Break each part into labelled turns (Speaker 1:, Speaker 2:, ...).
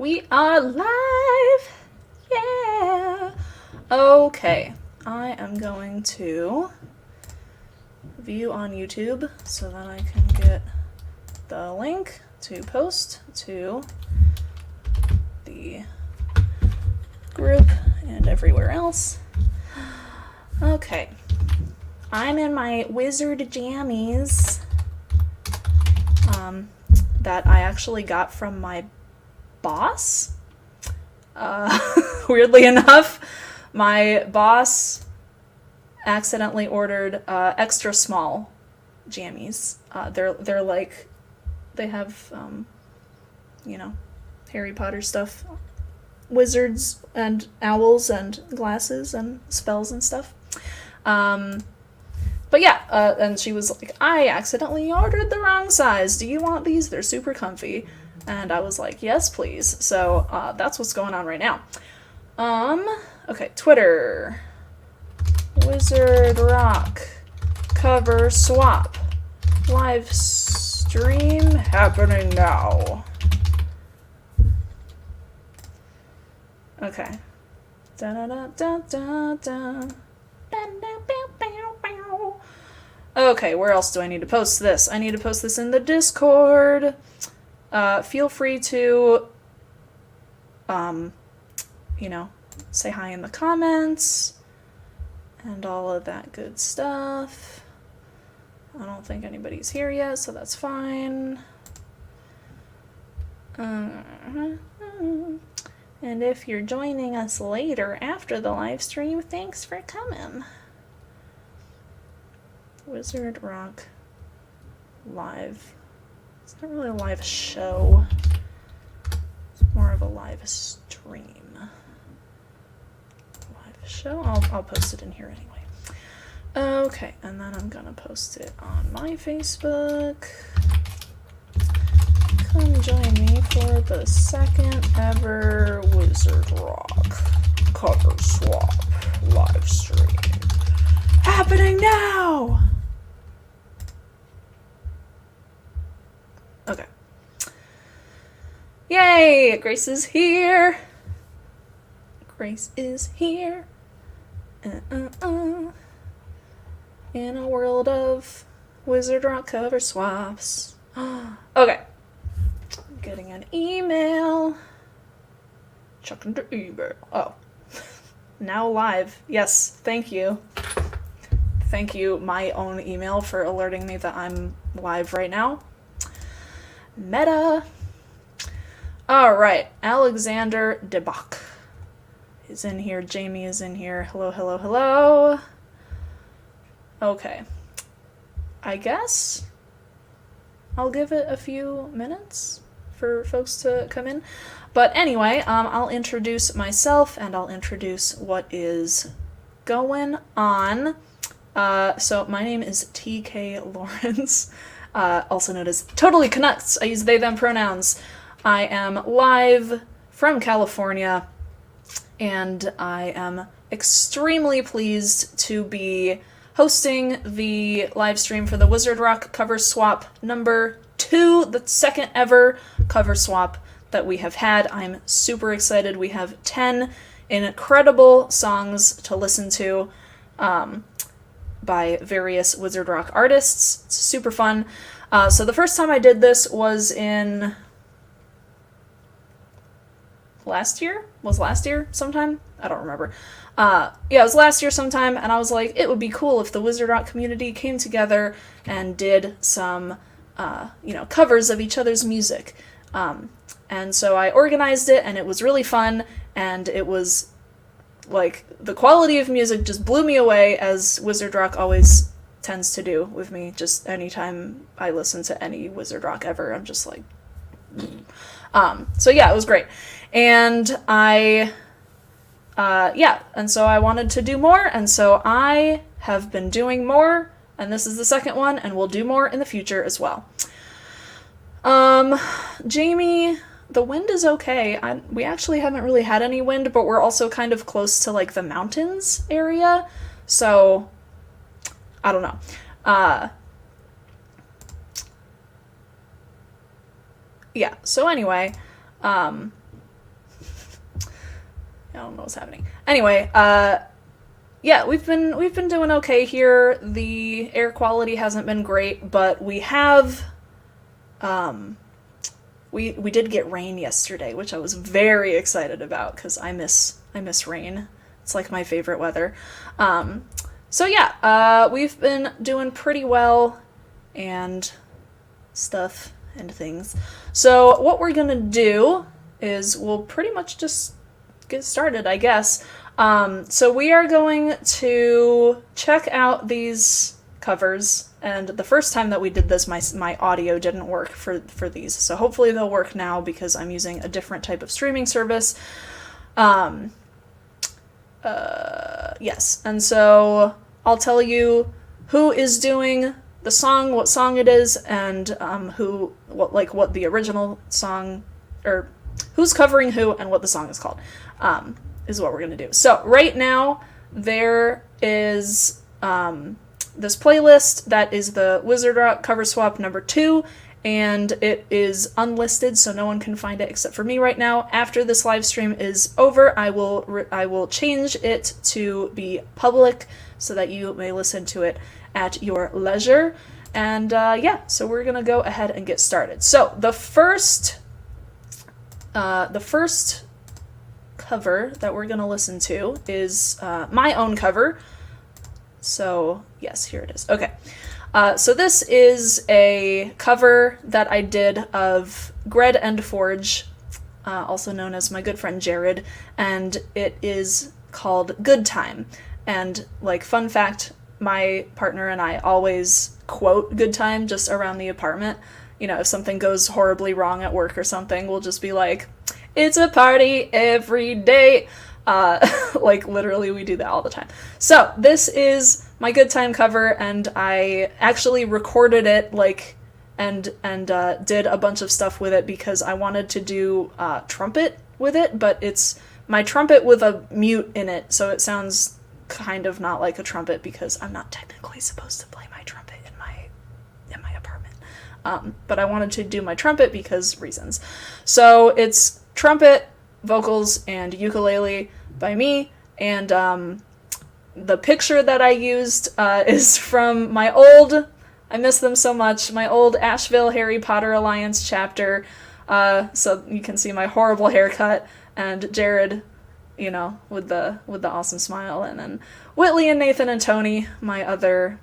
Speaker 1: We are live! Yeah! Okay, I am going to view on YouTube so that I can get the link to post to the group and everywhere else. Okay, I'm in my wizard jammies that I actually got from my boss. Weirdly enough, my boss accidentally ordered extra small jammies. They're like, they have Harry Potter stuff, wizards and owls and glasses and spells and stuff. But yeah, and she was like, I accidentally ordered the wrong size. Do you want these? They're super comfy. And I was like, yes, please. So that's what's going on right now. Okay, Twitter. Wizard Rock. Cover swap. Live stream happening now. Okay. Da-da-da-da-da-da. Okay, where else do I need to post this? I need to post this in the Discord. Feel free to, say hi in the comments and all of that good stuff. I don't think anybody's here yet, so that's fine. And if you're joining us later after the live stream, thanks for coming. Wizard Rock live. It's not really a live show. It's more of a live stream. Live show? I'll post it in here anyway. Okay, and then I'm gonna post it on my Facebook. Come join me for the second ever Wizard Rock cover swap live stream. Happening now! Okay. Yay! Grace is here! Grace is here. In a world of Wizard Rock cover swaps. Okay. Getting an email. Checking the email. Oh. Now live. Yes, thank you. Thank you, my own email, for alerting me that I'm live right now. Meta. Alright, Alexander Debach is in here. Jamie is in here. Hello, hello, hello. Okay. I guess I'll give it a few minutes for folks to come in. But anyway, I'll introduce myself and I'll introduce what is going on. So my name is TK Lawrence, also known as Totally Knuts. I use they, them pronouns. I am live from California, and I am extremely pleased to be hosting the live stream for the Wizard Rock cover swap number 2, the second ever cover swap that we have had. I'm super excited. We have 10 incredible songs to listen to, by various Wizard Rock artists. It's super fun. So the first time I did this was in last year? Was last year sometime? I don't remember. Yeah, it was last year sometime, and I was like, it would be cool if the Wizard Rock community came together and did some, covers of each other's music. And so I organized it, and it was really fun, and it was like, the quality of music just blew me away, as Wizard Rock always tends to do with me. Just anytime I listen to any Wizard Rock ever, I'm just like, so yeah, it was great. And and so I wanted to do more, and so I have been doing more, and this is the second one, and we'll do more in the future as well. Jamie, the wind is okay. We actually haven't really had any wind, but we're also kind of close to, like, the mountains area, so I don't know. Yeah, so anyway, don't know what's happening. Anyway, yeah, we've been doing okay here. The air quality hasn't been great, but we have we did get rain yesterday, which I was very excited about because I miss rain. It's like my favorite weather. So yeah, we've been doing pretty well and stuff and things. So what we're gonna do is we'll pretty much just get started, I guess. So we are going to check out these covers, and the first time that we did this, my audio didn't work for these, so hopefully they'll work now because I'm using a different type of streaming service. Yes, and so I'll tell you who is doing the song, what song it is, and what the original song, or who's covering who, and what the song is called, is what we're gonna do. So right now there is this playlist that is the Wizard Rock Cover Swap number 2, and it is unlisted, so no one can find it except for me right now. After this live stream is over, I will change it to be public so that you may listen to it at your leisure. And yeah, so we're gonna go ahead and get started. So the first cover that we're gonna listen to is my own cover. So yes, here it is. Okay. So this is a cover that I did of Gred and Forge, also known as my good friend Jared, and it is called Goodtime. And like, fun fact, my partner and I always quote Goodtime just around the apartment. You know, if something goes horribly wrong at work or something, we'll just be like, it's a party every day. Like, literally, we do that all the time. So this is my Goodtime cover, and I actually recorded it, like, and did a bunch of stuff with it because I wanted to do trumpet with it, but it's my trumpet with a mute in it, so it sounds kind of not like a trumpet because I'm not technically supposed to play my trumpet in my apartment. But I wanted to do my trumpet because reasons. So it's trumpet, vocals, and ukulele by me, and the picture that I used is from my old, I miss them so much, my old Asheville Harry Potter Alliance chapter, so you can see my horrible haircut, and Jared, you know, with the awesome smile, and then Whitley and Nathan and Tony, my other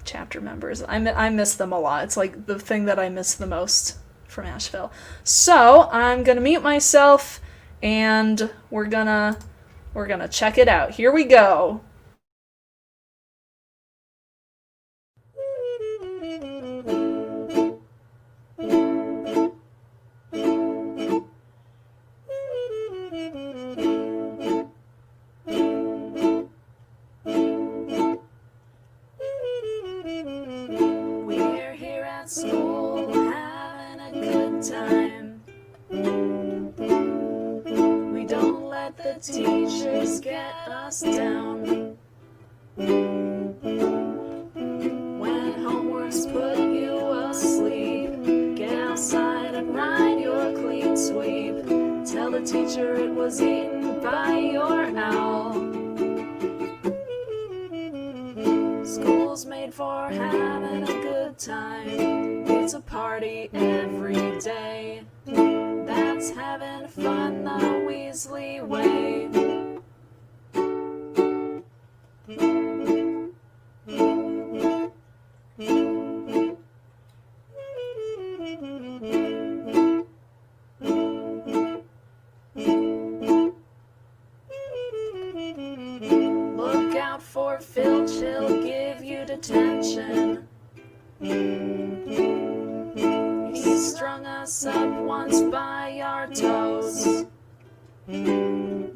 Speaker 1: chapter members. I miss them a lot. It's like the thing that I miss the most from Asheville. So I'm gonna mute myself, and we're gonna check it out. Here we go. We're here at school having a good time. We don't let the teachers get us down. When homework's put you asleep, get outside and ride your clean sweep. Tell the teacher it was eaten by your owl. School's made for having a good time. It's a party every day. That's having fun the Weasley way. Look out for Filch, he'll give you detention. He strung us up once by our toes. And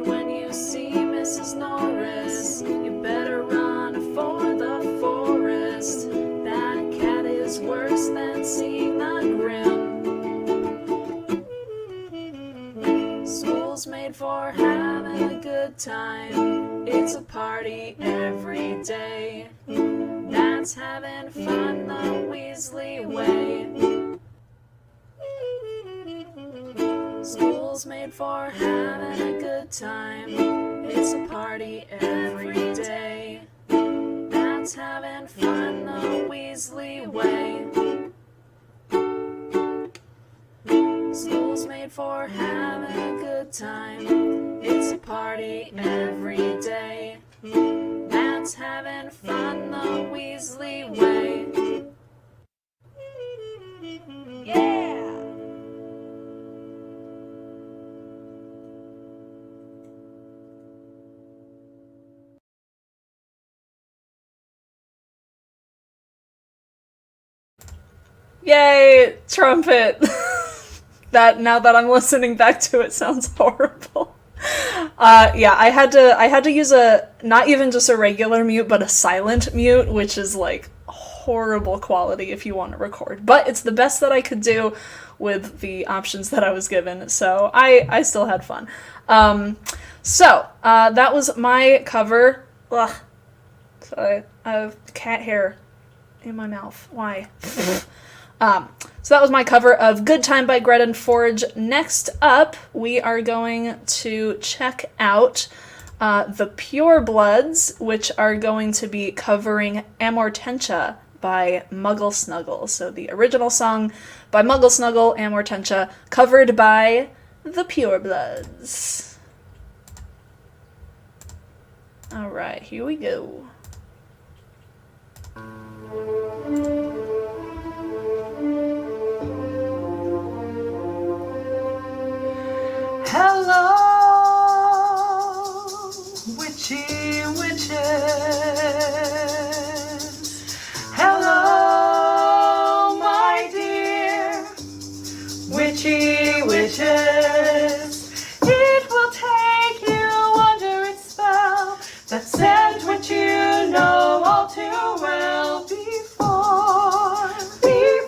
Speaker 1: when you see Mrs. Norris, you better run for the forest. That cat is worse than seeing the grim. School's made for having a good time. It's a party every day. That's having fun the Weasley way. School School's made for having a good time. It's a party every day. That's having fun the Weasley way. School's made for having a good time. It's a party every day. That's having fun the Weasley way. Yeah! Yay! Trumpet! Now that I'm listening back to it sounds horrible. Yeah, I had to use not even just a regular mute, but a silent mute, which is like horrible quality if you want to record. But it's the best that I could do with the options that I was given, so I still had fun. So that was my cover. Ugh. So I have cat hair in my mouth. Why? So that was my cover of Goodtime by Gred and Forge. Next up, we are going to check out the Purebloods, which are going to be covering Amortentia by Muggle Snuggle. So the original song by Muggle Snuggle, Amortentia, covered by the Purebloods. Alright, here we go.
Speaker 2: Hello, witchy witches. Hello, my dear witchy witches. It will take you under its spell, that scent which you know all too well before you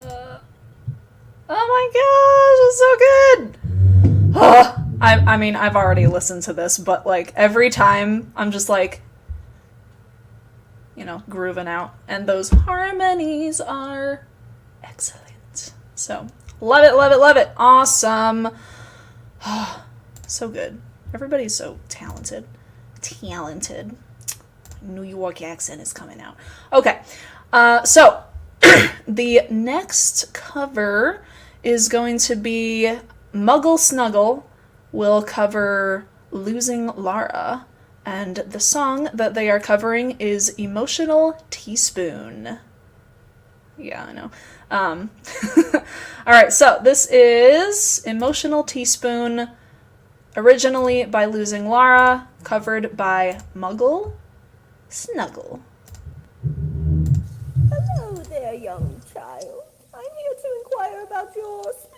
Speaker 2: know.
Speaker 1: Oh my gosh, it's so good! I mean, I've already listened to this, but like every time I'm just like, you know, grooving out. And those harmonies are excellent. So, love it, love it, love it. Awesome. So good. Everybody's so talented. Talented. New York accent is coming out. Okay. So, the next cover is going to be Muggle Snuggle will cover Losing Lara, and the song that they are covering is Emotional Teaspoon. Yeah, I know. Alright, so this is Emotional Teaspoon, originally by Losing Lara, covered by Muggle Snuggle.
Speaker 3: Hello there, young child. I'm here to inquire about your spoon.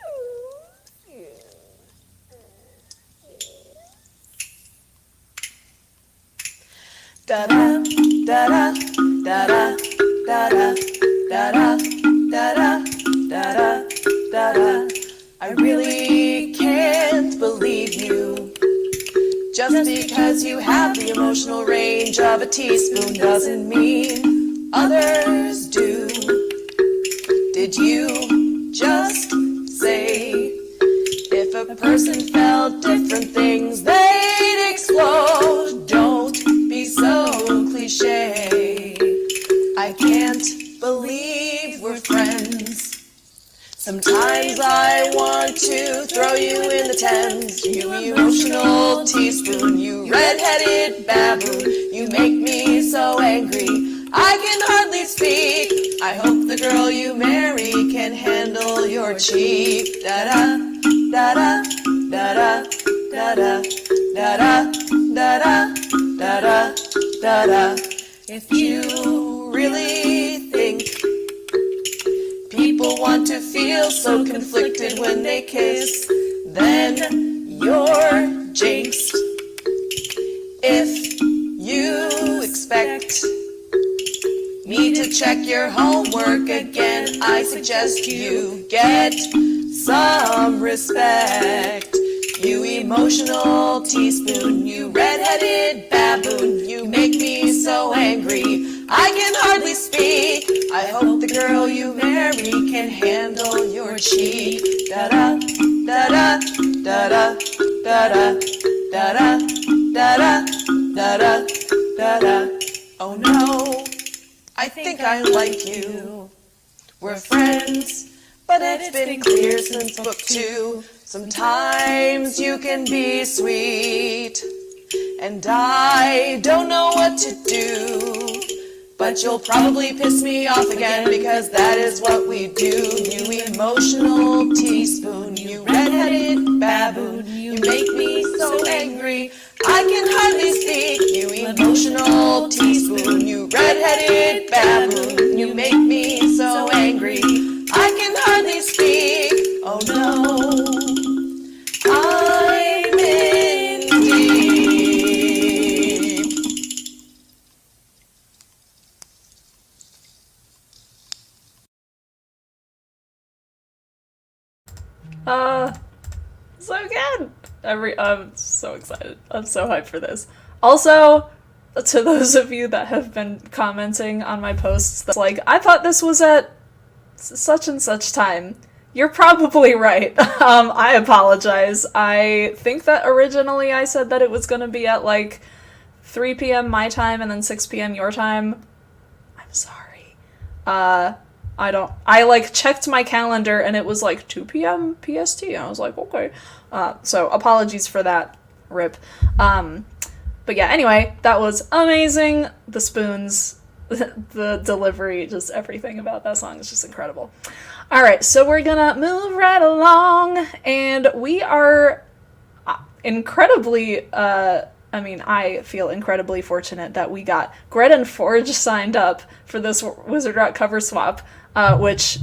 Speaker 2: Da da da da da da da da da da da da da. I really can't believe you. Just because you have the emotional range of a teaspoon doesn't mean others do. Did you just say if a person felt different things they'd explode? Don't be so cliche. I can't believe we're friends. Sometimes I want to throw you in the Thames. You emotional teaspoon, you red-headed baboon. You make me so angry, I can hardly speak. I hope the girl you marry can handle your cheek. Da-da, da-da, da-da, da-da, da-da, da-da, da-da, da-da. If you really think people want to feel so conflicted when they kiss, then you're jinxed. If you expect me to check your homework again, I suggest you get some respect. You emotional teaspoon, you red-headed baboon, you make me so angry, I can hardly speak. I hope the girl you marry can handle your cheek. Da-da, da-da, da-da, da-da, da-da, da-da, da-da, da-da. Oh no, I think I like you. We're friends, but it's been clear since book 2. Sometimes you can be sweet, and I don't know what to do. But you'll probably piss me off again, because that is what we do. You emotional teaspoon, you red-headed baboon, you make me so angry, I can hardly speak. You emotional teaspoon, you red-headed baboon, you make me so angry, I can hardly speak. Oh no, I'm in deep.
Speaker 1: So good! I'm so excited. I'm so hyped for this. Also, to those of you that have been commenting on my posts that's like, I thought this was at such and such time. You're probably right. I apologize. I think that originally I said that it was gonna be at like 3 p.m. my time and then 6 p.m. your time. I'm sorry. I like checked my calendar and it was like 2 p.m. PST. I was like, okay. So apologies for that, rip. But yeah, anyway, that was amazing. The spoons, the delivery, just everything about that song is just incredible. Alright, so we're gonna move right along, and we are incredibly, I feel incredibly fortunate that we got Gred and Forge signed up for this Wizard Rock cover swap, which,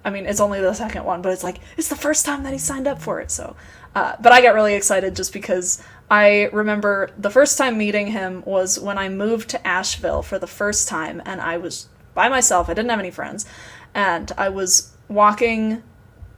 Speaker 1: it's only the second one, but it's like, it's the first time that he signed up for it, so. But I got really excited just because I remember the first time meeting him was when I moved to Asheville for the first time, and I was by myself, I didn't have any friends, and I was walking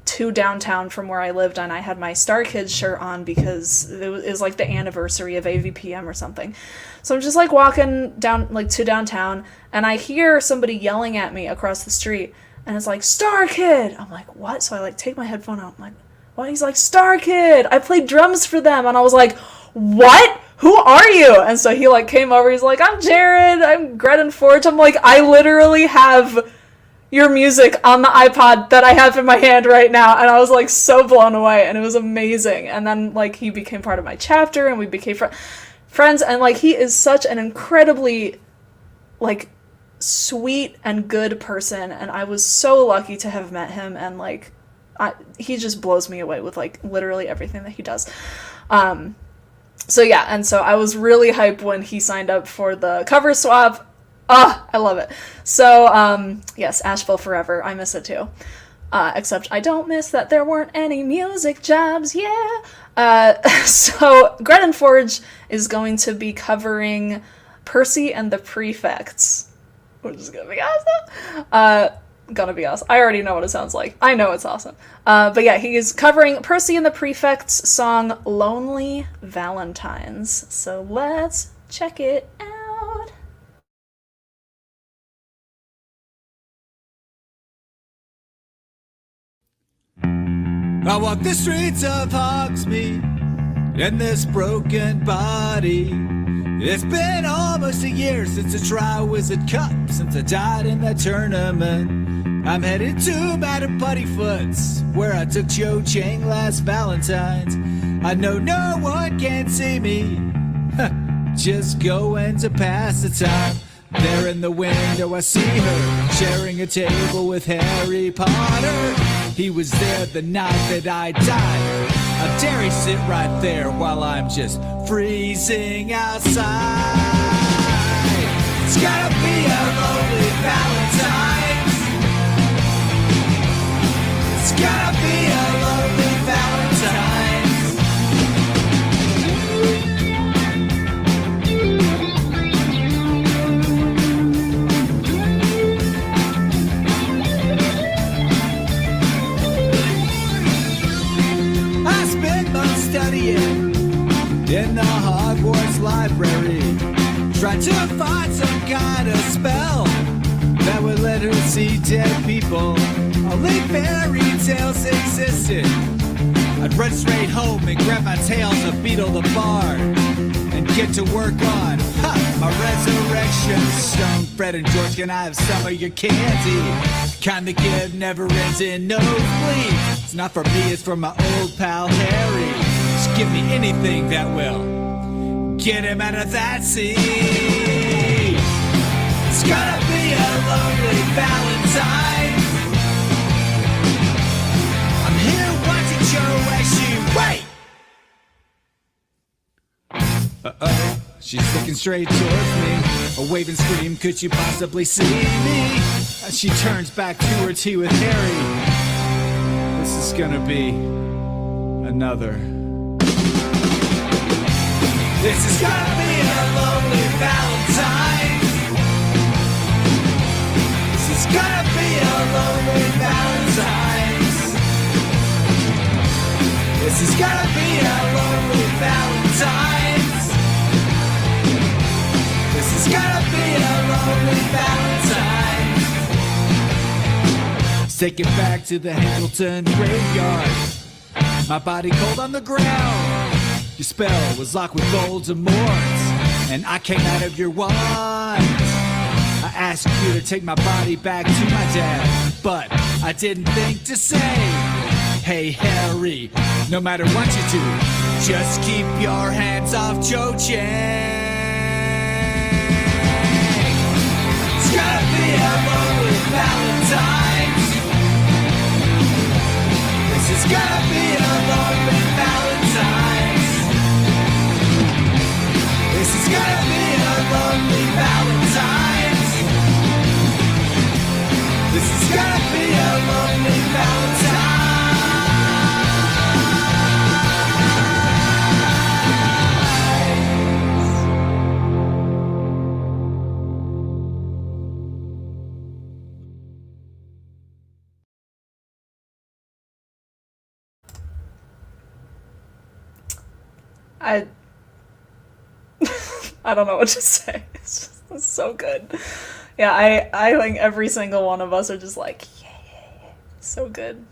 Speaker 1: to downtown from where I lived, and I had my Star Kids shirt on because it was like the anniversary of AVPM or something. So I'm just like walking down like to downtown, and I hear somebody yelling at me across the street, and it's like, Star Kid! I'm like, what? So I like take my headphone out, I'm like, what? He's like, Star Kid! I played drums for them! And I was like, what? Who are you? And so he like came over, he's like, I'm Jared, I'm Gred and Forge. I'm like, I literally have your music on the iPod that I have in my hand right now, and I was like so blown away, and it was amazing. And then like he became part of my chapter, and we became friends, and like he is such an incredibly like sweet and good person, and I was so lucky to have met him, and like he just blows me away with like literally everything that he does. So yeah, and so I was really hyped when he signed up for the cover swap. I love it. So yes, Asheville forever. I miss it too. Except I don't miss that there weren't any music jobs. Yeah. So Gred and Forge is going to be covering Percy and the Prefects, which is gonna be awesome. Gonna be awesome. I already know what it sounds like. I know it's awesome. But yeah, he is covering Percy and the Prefects' song Lonely Valentines. So let's check it out.
Speaker 4: I walk the streets of Hogsmeade in this broken body. It's been almost a year since the Tri-Wizard Cup, since I died in that tournament. I'm headed to Madam Puttyfoot's, where I took Cho Chang last Valentine's. I know no one can see me, just going to pass the time. There in the window I see her, sharing a table with Harry Potter. He was there the night that I died. How dare he sit right there while I'm just freezing outside? It's gotta be a lonely Valentine. It's gotta be a lonely Valentine. I spent months studying in the Hogwarts library, trying to find some kind of spell that would let her see dead people. Only fairy tales existed. I'd run straight home and grab my tails of Beetle the Bard and get to work on my resurrection stone. Fred and George, can I have some of your candy? Kind that give never ends in nosebleed. It's not for me, it's for my old pal Harry. Just give me anything that will get him out of that sea. It's gonna be a lonely Valentine. I'm here watching Joe as you wait. Uh-oh, she's looking straight towards me. A waving scream, could you possibly see me? As she turns back to her tea with Harry. This is gonna be another. This is gonna be a lonely Valentine. This is gonna be a lonely Valentine. This is gonna be a lonely Valentine. This is gonna be a lonely Valentine. Take it back to the Hamilton graveyard. My body cold on the ground. Your spell was locked with Voldemort, and I came out of your wand. I asked you to take my body back to my dad, but I didn't think to say, hey Harry, no matter what you do, just keep your hands off Cho Chang. It's gonna be a lonely Valentine. This is gonna be a lonely Valentine. This is gonna be a lonely Valentine. This is gonna be a lonely Valentine.
Speaker 1: I don't know what to say. It's so good. Yeah, I think every single one of us are just like, yeah. So good.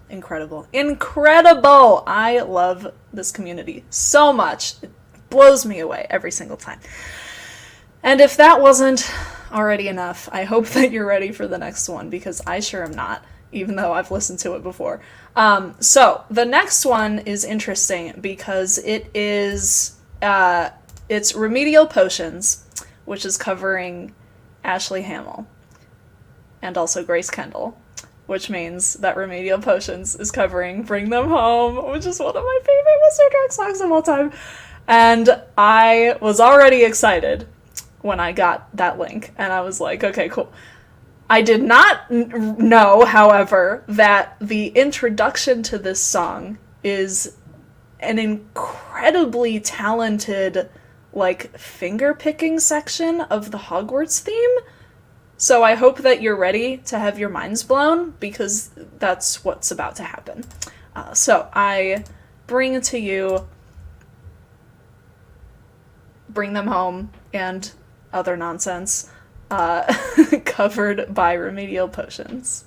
Speaker 1: Incredible. Incredible! I love this community so much. It blows me away every single time. And if that wasn't already enough. I hope that you're ready for the next one, because I sure am not, even though I've listened to it before. So the next one is interesting because it is it's Remedial Potions, which is covering Ashley Hamel and also Grace Kendall, which means that Remedial Potions is covering Bring Them Home, which is one of my favorite Mr. Drag songs of all time. And I was already excited when I got that link, and I was like, okay, cool. I did not know, however, that the introduction to this song is an incredibly talented, like, finger-picking section of the Hogwarts theme. So I hope that you're ready to have your minds blown, because that's what's about to happen. So I bring to you Bring Them Home and other nonsense, covered by Remedial Potions.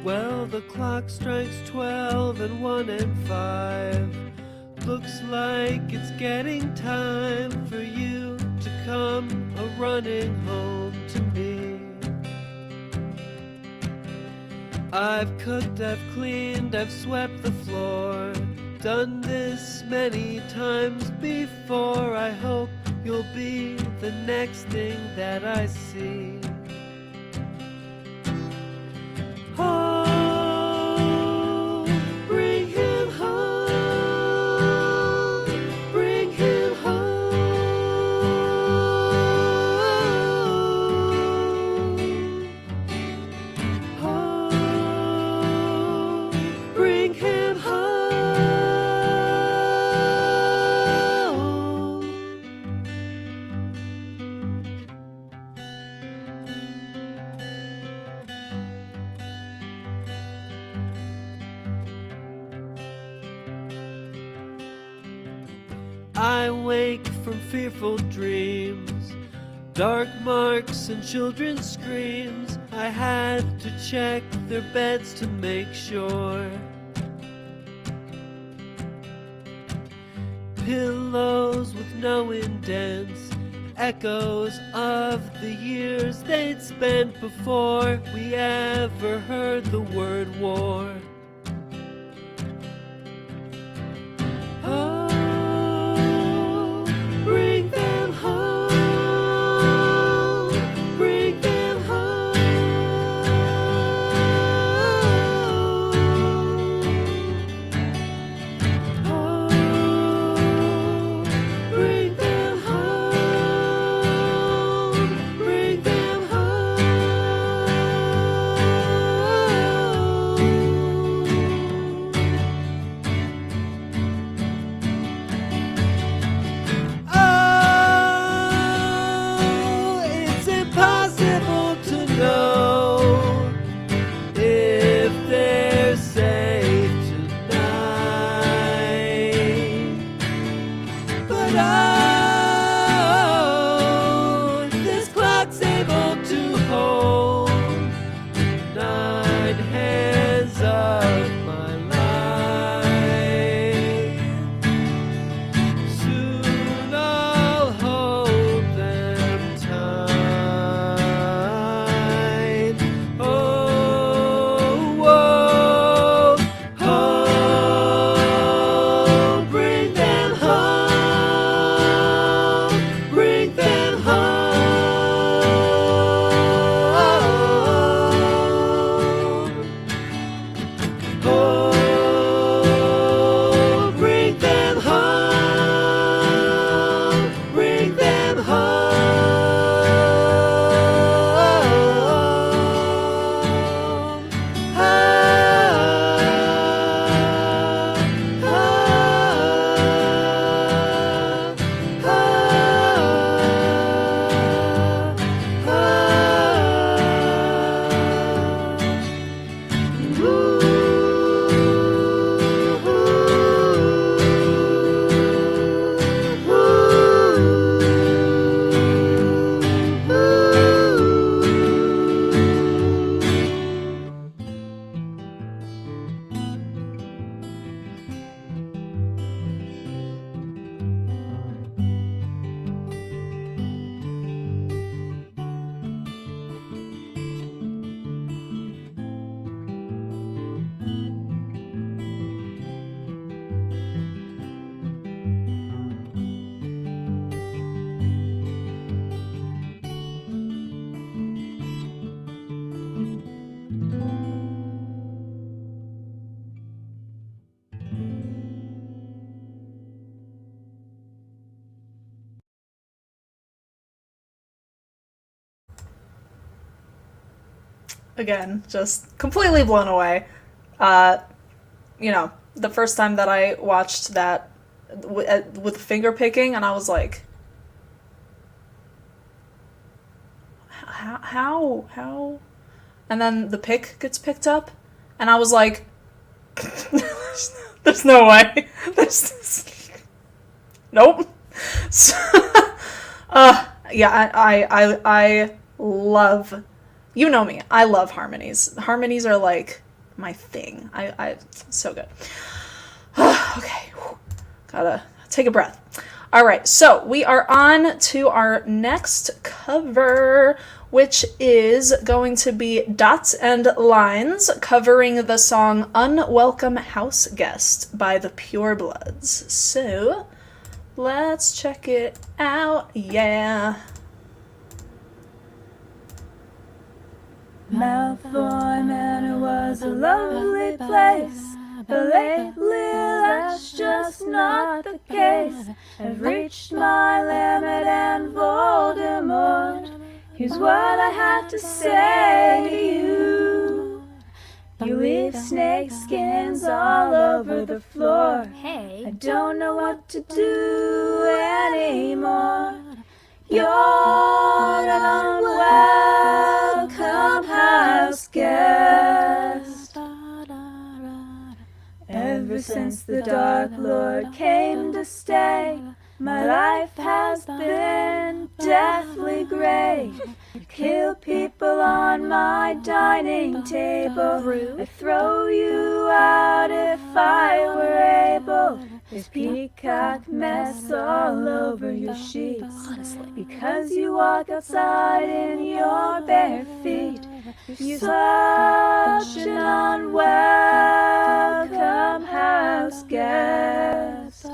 Speaker 5: Well, the clock strikes 12 and 1 and 5. Looks like it's getting time for you to come a-running home to me. I've cooked, I've cleaned, I've swept the floor. Done this many times before. I hope you'll be the next thing that I see. Oh, bring him home, bring him home. Oh, bring him home. I wake from fearful dreams, dark marks and children's screams. I had to check their beds to make sure. Pillows with no indents, echoes of the years they'd spent before we ever heard the word war. But oh, this clock's able to hold 9 hands of my life. Soon I'll hold them tight. Oh, whoa, oh, bring them home, bring them home. Oh, bring them home, bring them home. Ah, ah,
Speaker 1: Again, just completely blown away. You know, the first time that I watched that with finger picking, and I was like, how? And then the pick gets picked up, and I was like, there's no way. Nope. So, yeah, I love, you know me, I love harmonies. Harmonies are like my thing. So good. Okay, gotta take a breath. All right, so we are on to our next cover, which is going to be Dots and Lines covering the song Unwelcome Houseguest by the Purebloods. So let's check it out. Yeah.
Speaker 3: Malfoy Manor was a lovely place, but lately that's just not the case. I've reached my limit and Voldemort, here's what I have to say to you. You leave snake skins all over the floor.
Speaker 6: Hey.
Speaker 3: I don't know what to do anymore. You're an unwelcome house guest. Ever since the Dark Lord came to stay, my life has been deathly grey. You kill people on my dining table. I'd throw you out if I were able. There's peacock mess all over your sheets.
Speaker 6: Honestly.
Speaker 3: Because you walk outside in your bare feet. You're such an unwelcome house guest.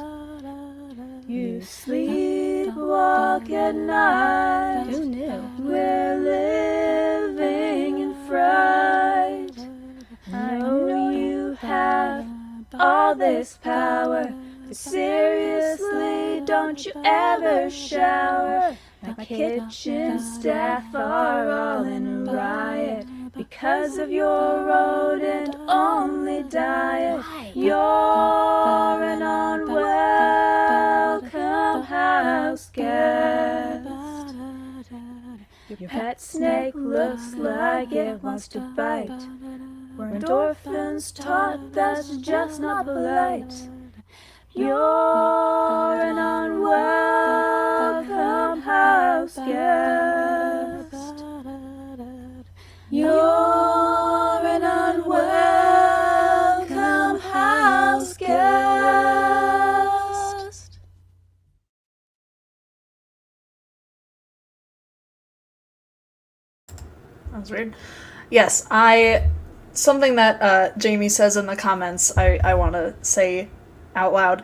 Speaker 3: You sleepwalk at night.
Speaker 6: Who knew?
Speaker 3: We're living in fright. I know you have all this power, but seriously, don't you ever shower? My kitchen staff are all in a riot because of your rodent-only diet.
Speaker 6: Why?
Speaker 3: You're an unwelcome house guest. Your pet snake looks like it wants to bite. We're endorphins taught that's just not polite. You're an unwelcome Houseguest. You're an unwelcome houseguest.
Speaker 1: That was weird. Yes, something that Jamie says in the comments, I want to say out loud.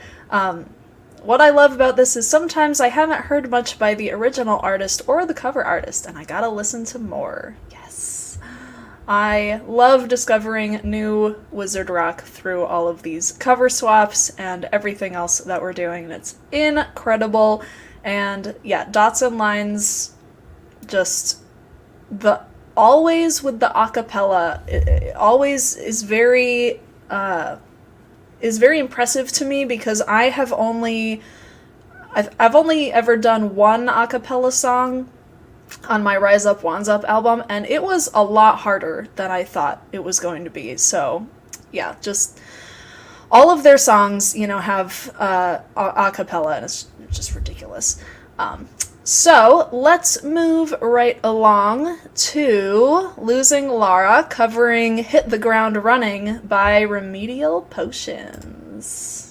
Speaker 1: What I love about this is sometimes I haven't heard much by the original artist or the cover artist, and I gotta listen to more. Yes. I love discovering new Wizard Rock through all of these cover swaps and everything else that we're doing, and it's incredible. And yeah, dots and lines, just always with the acapella, it always is very impressive to me, because I've only ever done one acapella song on my Rise Up Wands Up album, and it was a lot harder than I thought it was going to be. So yeah, just all of their songs, have acapella, and it's just ridiculous. So let's move right along to Losing Lara, covering Hit the Ground Running by Remedial Potions.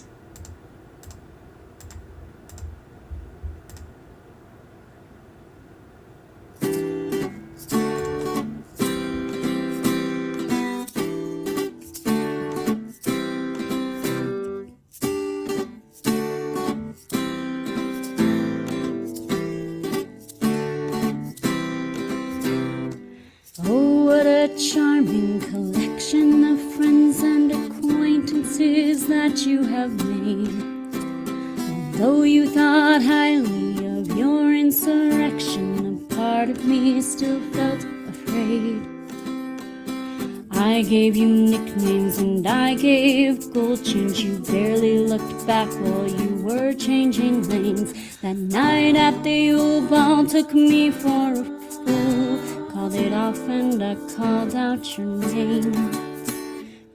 Speaker 6: Charming collection of friends and acquaintances that you have made. Although you thought highly of your insurrection, a part of me still felt afraid. I gave you nicknames and I gave gold chains. You barely looked back while you were changing lanes. That night at the Yule Ball took me for a fool. Called it off and I called out your name.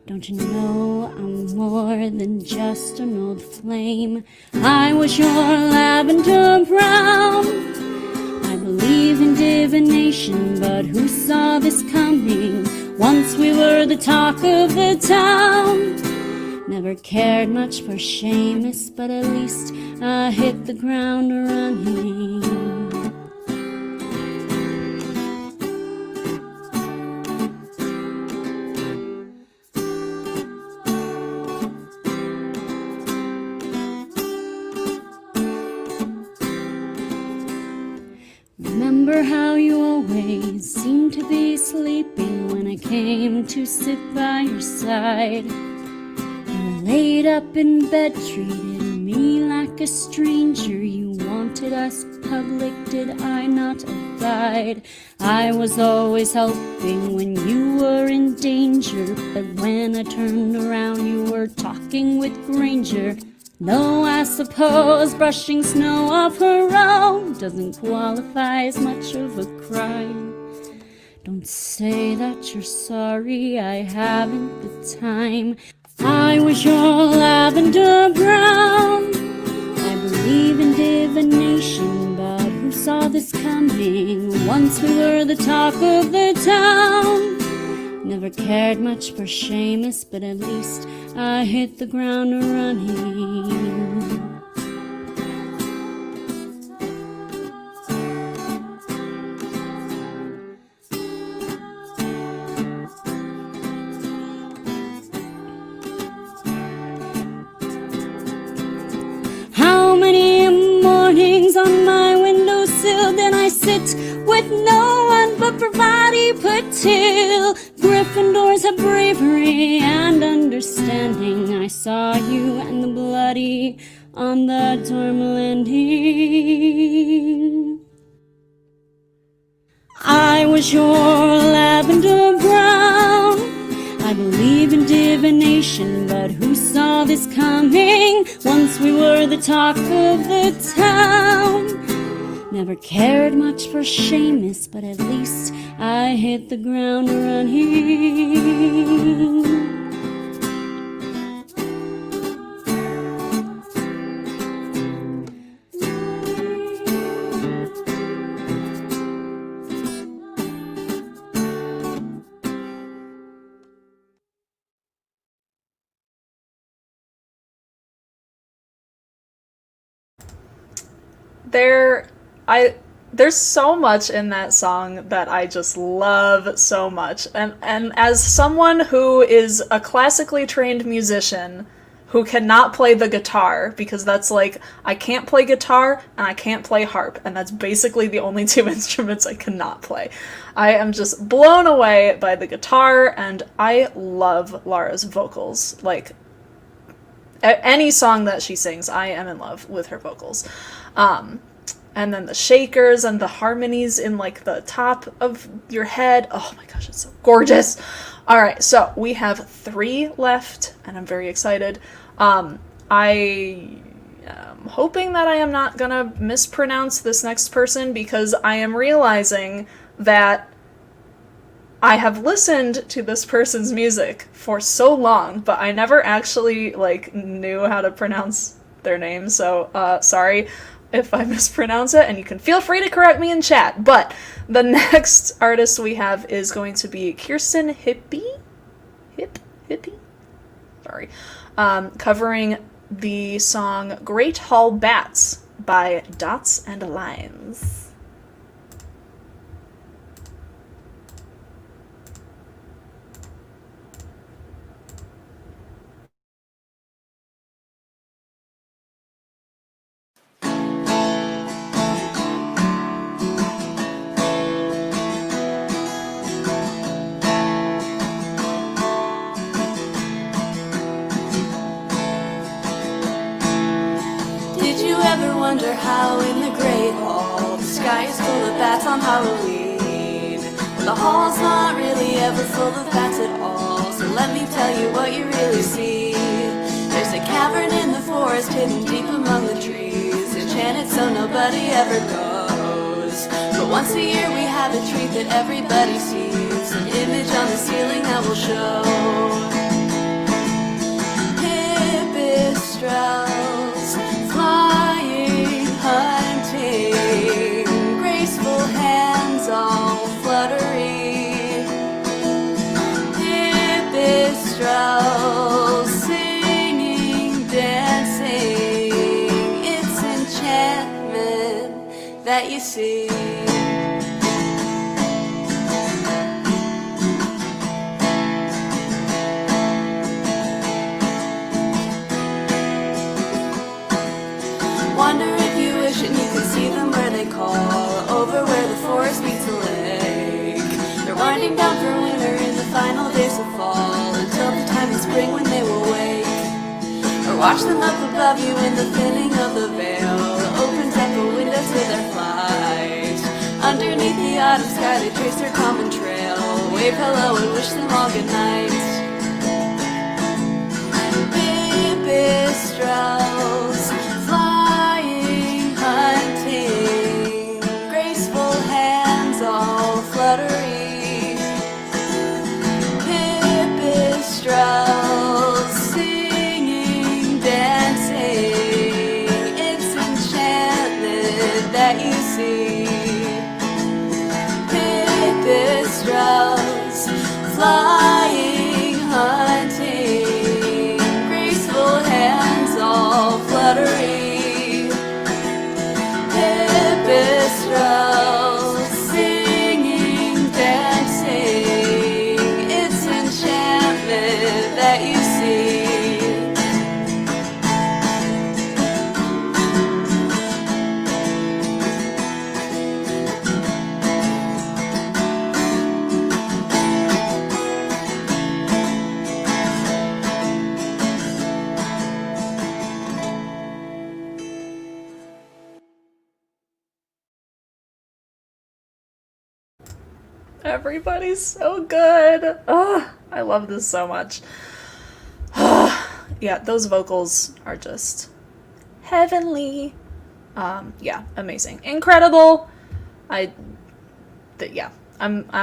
Speaker 6: Don't you know I'm more than just an old flame? I was your lavender brown. I believe in divination, but who saw this coming? Once we were the talk of the town. Never cared much for Seamus, but at least I hit the ground running. Remember how you always seemed to be sleeping when I came to sit by your side. You were laid up in bed, treated me like a stranger. You wanted us public, did I not abide? I was always helping when you were in danger, but when I turned around you were talking with Granger. Though I suppose brushing snow off her own doesn't qualify as much of a crime. Don't say that you're sorry, I haven't the time. I was your lavender brown. I believe in divination, but who saw this coming? Once we were the talk of the town. Never cared much for Seamus, but at least I hit the ground running. How many mornings on my windowsill did I sit with no one but Bravati Patil? Gryffindors have bravery and understanding. I saw you and the bloody on the dorm landing. I was your lavender brown. I believe in divination, but who saw this coming? Once we were the talk of the town. Never cared much for Seamus, but at least I hit the ground running.
Speaker 1: there's so much in that song that I just love so much. And as someone who is a classically trained musician who cannot play the guitar, because that's like, I can't play guitar and I can't play harp, and that's basically the only two instruments I cannot play. I am just blown away by the guitar, and I love Lara's vocals. Like, any song that she sings, I am in love with her vocals. And then the shakers and the harmonies in, like, the top of your head. Oh my gosh, it's so gorgeous. Alright, so we have 3 left, and I'm very excited. I am hoping that I am not gonna mispronounce this next person, because I am realizing that I have listened to this person's music for so long, but I never actually, like, knew how to pronounce their name, so, sorry if I mispronounce it, and you can feel free to correct me in chat. But the next artist we have is going to be Kirstyn Hippe? Sorry. Covering the song Great Hall Bats by Dots and Lines.
Speaker 2: Wonder how in the Great Hall the sky is full of bats on Halloween. Well, the hall's not really ever full of bats at all, so let me tell you what you really see. There's a cavern in the forest hidden deep among the trees, enchanted so nobody ever goes. But once a year we have a treat that everybody sees, an image on the ceiling that will show Hippe Strauss flying, hunting, graceful hands all fluttery. Hippe Strauss singing, dancing, it's enchantment that you see. Wonder if you wish and you could see them where they call, over where the forest meets the lake. They're winding down for winter in the final days of fall, until the time in spring when they will wake. Or watch them up above you in the thinning of the veil that opens up a window to their flight. Underneath the autumn sky they trace their common trail, wave hello and wish them all good night. Hippe Strauss flying, hunting, graceful hands all fluttery. Hippe Strauss singing, dancing, it's enchantment that you see. Hippe Strauss flying, hunting, graceful hands all fluttery. Hippe Strauss singing, dancing, it's enchantment that you see.
Speaker 1: Everybody's so good. Oh, I love this so much. Yeah, those vocals are just heavenly. Yeah, amazing. Incredible. I'm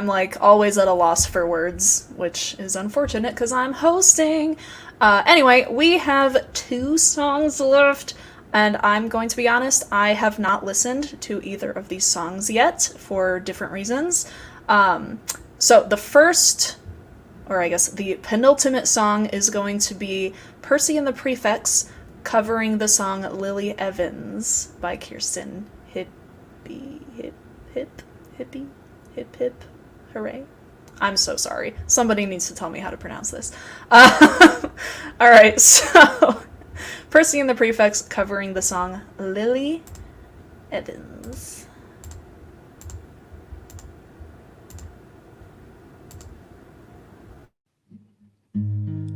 Speaker 1: like always at a loss for words, which is unfortunate because I'm hosting. Anyway, we have 2 songs left, and I'm going to be honest, I have not listened to either of these songs yet for different reasons. So the first, or I guess the penultimate song is going to be Percy and the Prefects covering the song Lily Evans by Kirstyn. Hippe, hooray. I'm so sorry. Somebody needs to tell me how to pronounce this. Alright, so Percy and the Prefects covering the song Lily Evans.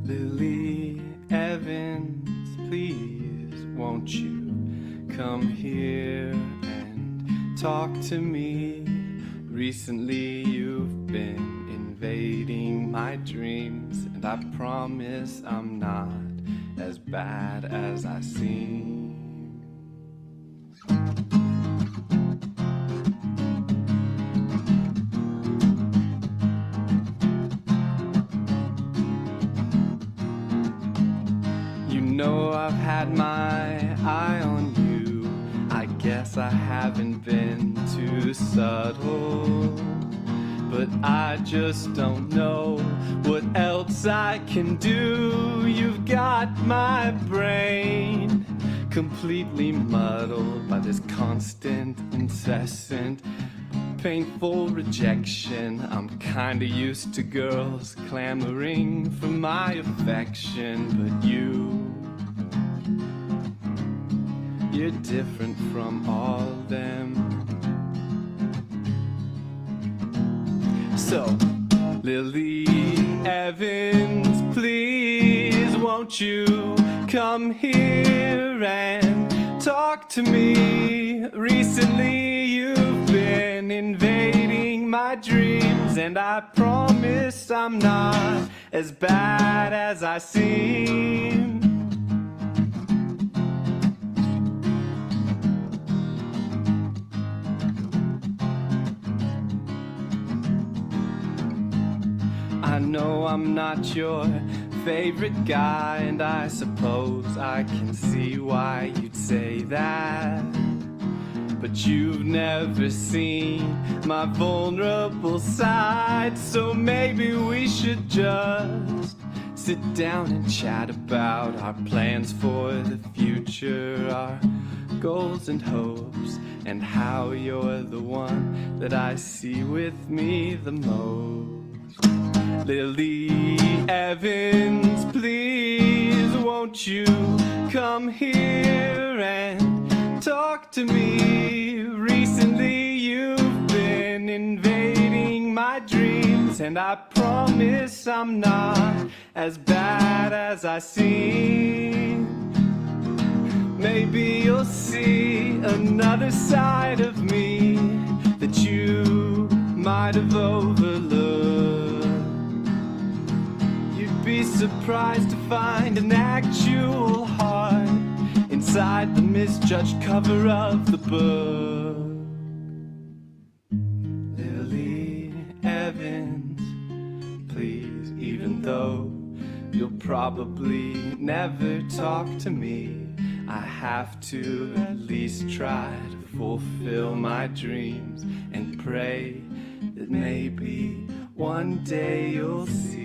Speaker 5: Lily Evans, please, won't you come here and talk to me? Recently you've been invading my dreams, and I promise I'm not as bad as I seem. You know I've had my eye on you. I guess I haven't been too subtle, but I just don't know what else I can do. You've got my brain completely muddled by this constant, incessant, painful rejection. I'm kinda used to girls clamoring for my affection, but you're different from all them. So, Lily Evans, please, won't you come here and talk to me? Recently you've been invading my dreams, and I promise I'm not as bad as I seem. I know I'm not your favorite guy, and I suppose I can see why you'd say that. But you've never seen my vulnerable side, so maybe we should just sit down and chat about our plans for the future, our goals and hopes, and how you're the one that I see with me the most. Lily Evans, please, won't you come here and talk to me? Recently you've been invading my dreams, and I promise I'm not as bad as I seem. Maybe you'll see another side of me that you might have overlooked. Be surprised to find an actual heart inside the misjudged cover of the book. Lily Evans, please, even though you'll probably never talk to me, I have to at least try to fulfill my dreams and pray that maybe one day you'll see.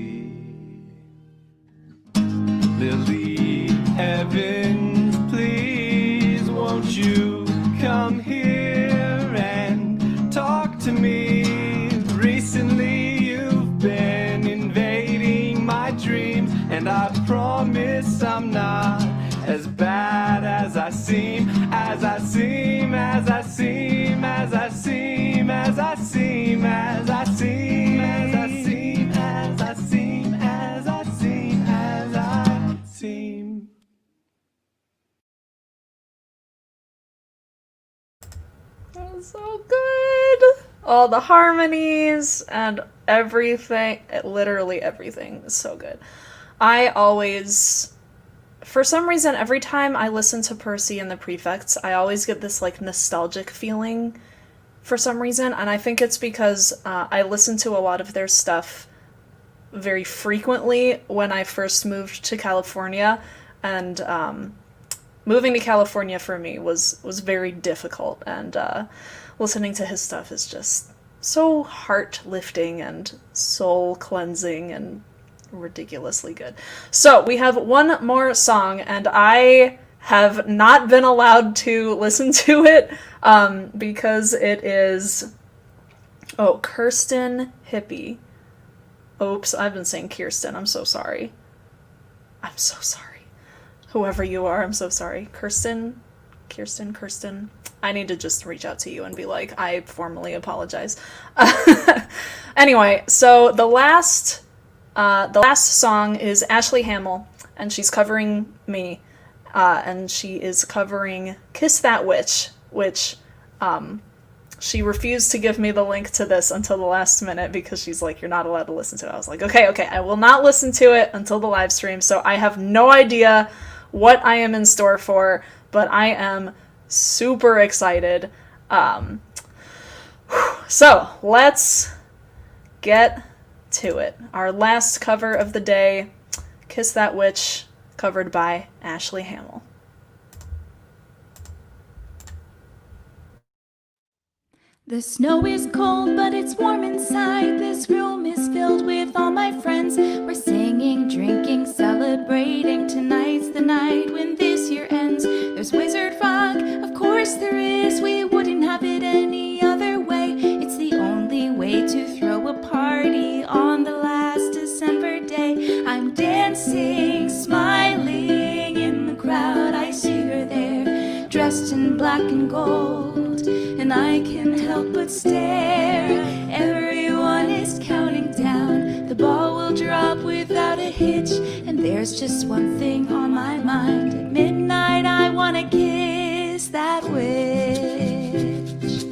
Speaker 5: Lily Evans, please, won't you come here and talk to me? Recently you've been invading my dreams, and I promise I'm not as bad as I seem, as I seem, as I seem, as I seem, as I seem, as I seem, as I seem, as I seem, as I seem, as I seem.
Speaker 1: That was so good. All the harmonies and everything, literally everything is so good. I always, for some reason, every time I listen to Percy and the Prefects, I always get this like nostalgic feeling for some reason, and I think it's because I listen to a lot of their stuff very frequently when I first moved to California, and moving to California for me was very difficult, and listening to his stuff is just so heart-lifting and soul-cleansing and ridiculously good. So we have one more song, and I have not been allowed to listen to it because it is... Oh, Kirstyn Hippe. Oops, I've been saying Kirstyn. I'm so sorry. I'm so sorry. Whoever you are, I'm so sorry. Kirstyn. I need to just reach out to you and be like, I formally apologize. Anyway, so the last song is Ashley Hamel, and she's covering me, and she is covering Kiss That Witch, which she refused to give me the link to this until the last minute because she's like, you're not allowed to listen to it. I was like, okay, I will not listen to it until the live stream, so I have no idea what I am in store for, but I am super excited. So, let's get to it. Our last cover of the day, Kiss That Witch, covered by Ashley Hamel.
Speaker 3: The snow is cold, but it's warm inside. This room is filled with all my friends. We're singing, drinking, celebrating. Tonight's the night when this year ends. There's wizard fog, of course there is. We wouldn't have it any other way. It's the only way to throw a party on the last December day. I'm dancing, smiling in the crowd. I see her there, dressed in black and gold, and I can't help but stare. Everyone is counting down. The ball will drop without a hitch, and there's just one thing on my mind. At midnight I wanna kiss that witch.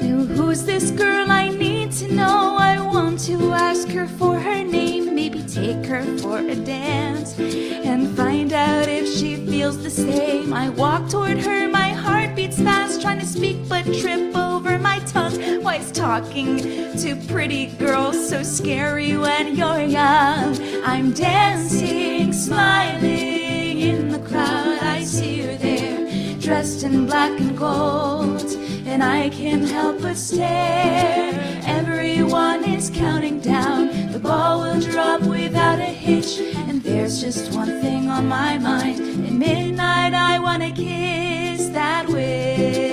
Speaker 3: Now who's this girl? I need to know. I want to ask her for her name, maybe take her for a dance, and find out if she feels the same. I walk toward her, my heart beats fast, trying to speak but trip over my tongue. Why is talking to pretty girls so scary when you're young? I'm dancing, smiling in the crowd. I see her there, dressed in black and gold, and I can't help but stare. Everyone is counting down. The ball will drop without a hitch, and there's just one thing on my mind. At midnight I wanna kiss that witch.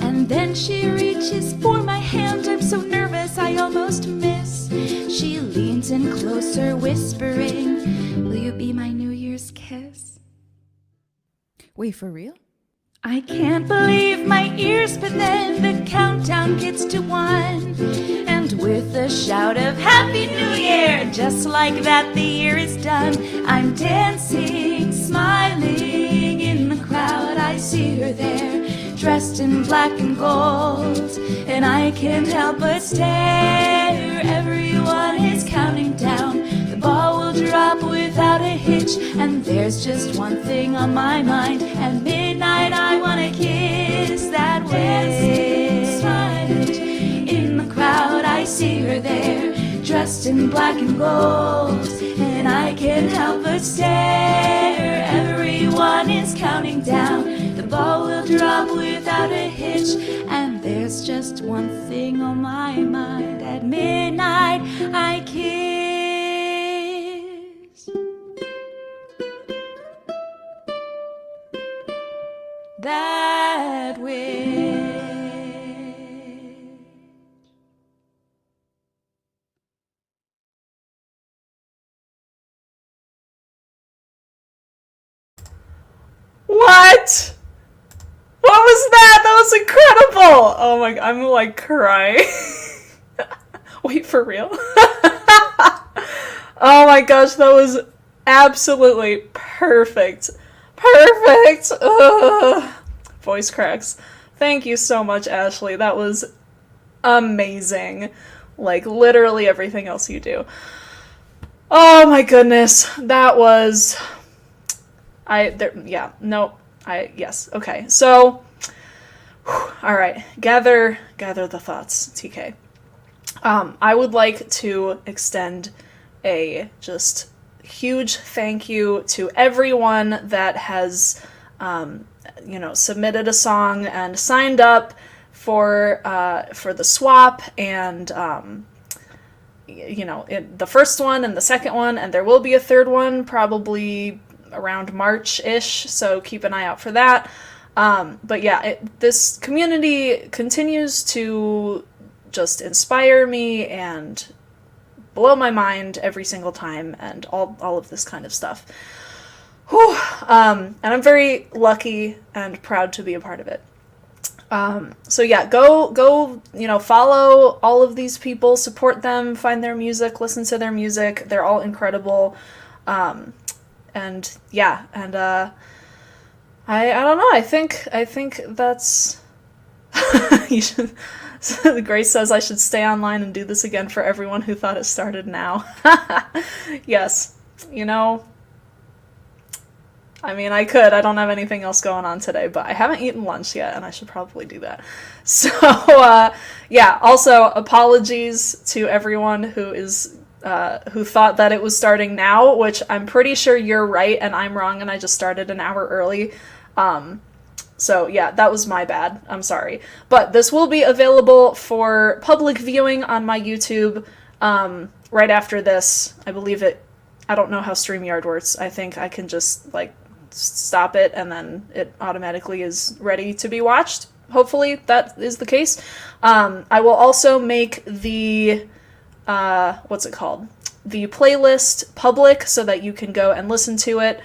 Speaker 3: And then she reaches for my hand. I'm so nervous I almost miss. She leans in closer, whispering, will you be my New Year's kiss?
Speaker 2: Wait, for real?
Speaker 3: I can't believe my ears, but then the countdown gets to 1. And with a shout of Happy New Year, just like that the year is done. I'm dancing, smiling in the crowd. I see her there, dressed in black and gold, and I can't help but stare. Everyone is counting down. The ball will drop without a hitch, and there's just one thing on my mind. At midnight I wanna kiss that witch. Smiling in the crowd, I see her there, dressed in black and gold, and I can't help but stare. Everyone is counting down. The ball will drop without a hitch, and there's just one thing on my mind. At midnight I kiss that witch.
Speaker 1: What? What was that? That was incredible! Oh my, I'm like crying. Wait, for real? Oh my gosh, that was absolutely perfect. Perfect! Ugh. Voice cracks. Thank you so much, Ashley. That was amazing. Like, literally everything else you do. Oh my goodness. That was... yes, okay. So, alright. Gather the thoughts, TK. I would like to extend a just huge thank you to everyone that has, submitted a song and signed up for the swap, and the first one and the second one, and there will be a third one probably around March-ish, so keep an eye out for that. But yeah, this community continues to just inspire me and blow my mind every single time, and all of this kind of stuff. Whew. And I'm very lucky and proud to be a part of it. So yeah, go, follow all of these people, support them, find their music, listen to their music. They're all incredible. And yeah, and, I don't know, I think that's, you should, Grace says I should stay online and do this again for everyone who thought it started now. Yes, I mean, I could. I don't have anything else going on today, but I haven't eaten lunch yet, and I should probably do that. So, yeah, also, apologies to everyone who thought that it was starting now, which I'm pretty sure you're right, and I'm wrong, and I just started an hour early. So, yeah, that was my bad. I'm sorry. But this will be available for public viewing on my YouTube right after this. I believe it. I don't know how StreamYard works. I think I can just, stop it, and then it automatically is ready to be watched. Hopefully that is the case. I will also make the, what's it called? The playlist public so that you can go and listen to it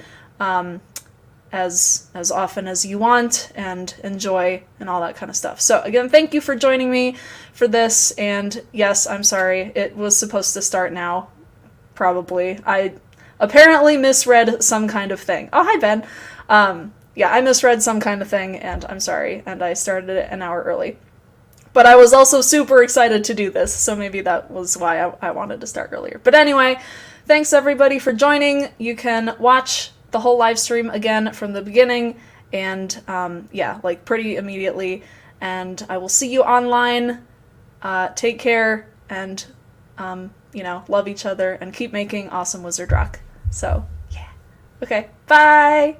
Speaker 1: as often as you want and enjoy and all that kind of stuff. So again, thank you for joining me for this, and yes, I'm sorry, it was supposed to start now, probably. I apparently misread some kind of thing. Oh, hi, Ben. Yeah, I misread some kind of thing, and I'm sorry, and I started it an hour early. But I was also super excited to do this, so maybe that was why I wanted to start earlier. But anyway, thanks everybody for joining. You can watch the whole live stream again from the beginning, and yeah, pretty immediately. And I will see you online. Take care, and love each other, and keep making awesome wizard rock. So, yeah. Okay, bye!